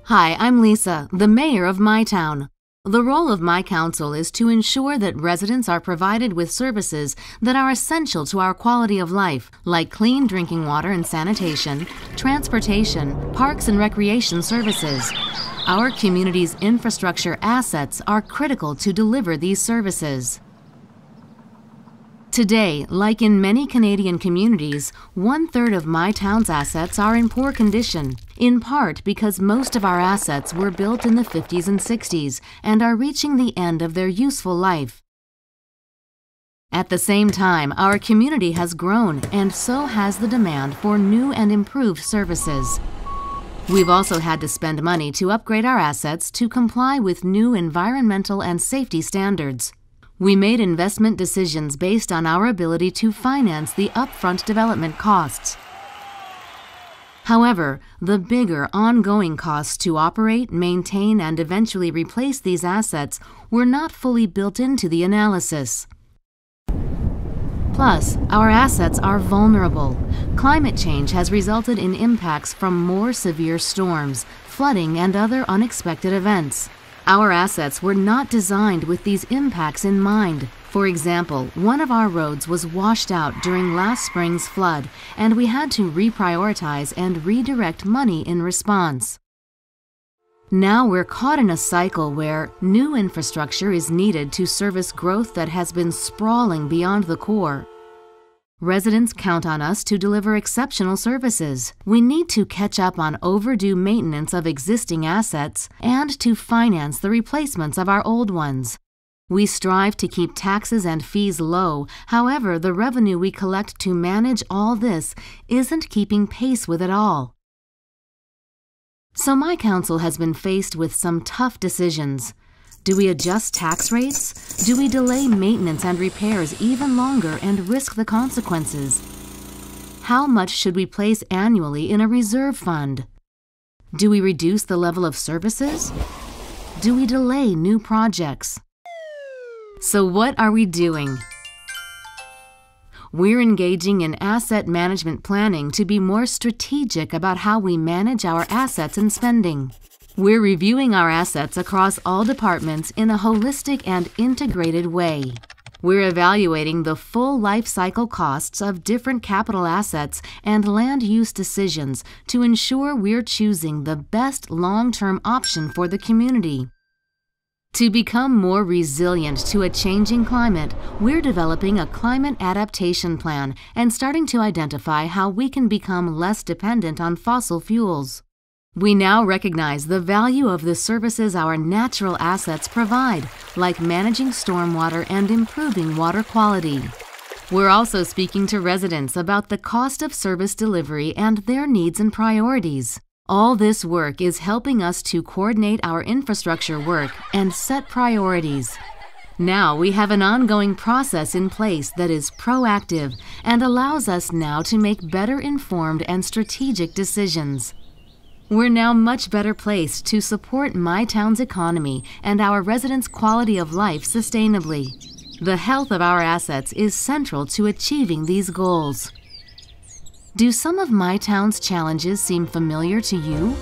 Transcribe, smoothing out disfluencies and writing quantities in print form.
Hi, I'm Lisa, the mayor of my town. The role of my council is to ensure that residents are provided with services that are essential to our quality of life, like clean drinking water and sanitation, transportation, parks and recreation services. Our community's infrastructure assets are critical to deliver these services. Today, like in many Canadian communities, 1/3 of my town's assets are in poor condition, in part because most of our assets were built in the 50s and 60s and are reaching the end of their useful life. At the same time, our community has grown, and so has the demand for new and improved services. We've also had to spend money to upgrade our assets to comply with new environmental and safety standards. We made investment decisions based on our ability to finance the upfront development costs. However, the bigger ongoing costs to operate, maintain, and eventually replace these assets were not fully built into the analysis. Plus, our assets are vulnerable. Climate change has resulted in impacts from more severe storms, flooding, and other unexpected events. Our assets were not designed with these impacts in mind. For example, one of our roads was washed out during last spring's flood, and we had to reprioritize and redirect money in response. Now we're caught in a cycle where new infrastructure is needed to service growth that has been sprawling beyond the core. Residents count on us to deliver exceptional services. We need to catch up on overdue maintenance of existing assets and to finance the replacements of our old ones. We strive to keep taxes and fees low. However, the revenue we collect to manage all this isn't keeping pace with it all. So my council has been faced with some tough decisions. Do we adjust tax rates? Do we delay maintenance and repairs even longer and risk the consequences? How much should we place annually in a reserve fund? Do we reduce the level of services? Do we delay new projects? So what are we doing? We're engaging in asset management planning to be more strategic about how we manage our assets and spending. We're reviewing our assets across all departments in a holistic and integrated way. We're evaluating the full life cycle costs of different capital assets and land use decisions to ensure we're choosing the best long-term option for the community. To become more resilient to a changing climate, we're developing a climate adaptation plan and starting to identify how we can become less dependent on fossil fuels. We now recognize the value of the services our natural assets provide, like managing stormwater and improving water quality. We're also speaking to residents about the cost of service delivery and their needs and priorities. All this work is helping us to coordinate our infrastructure work and set priorities. Now we have an ongoing process in place that is proactive and allows us now to make better informed and strategic decisions. We're now much better placed to support my town's economy and our residents' quality of life sustainably. The health of our assets is central to achieving these goals. Do some of my town's challenges seem familiar to you?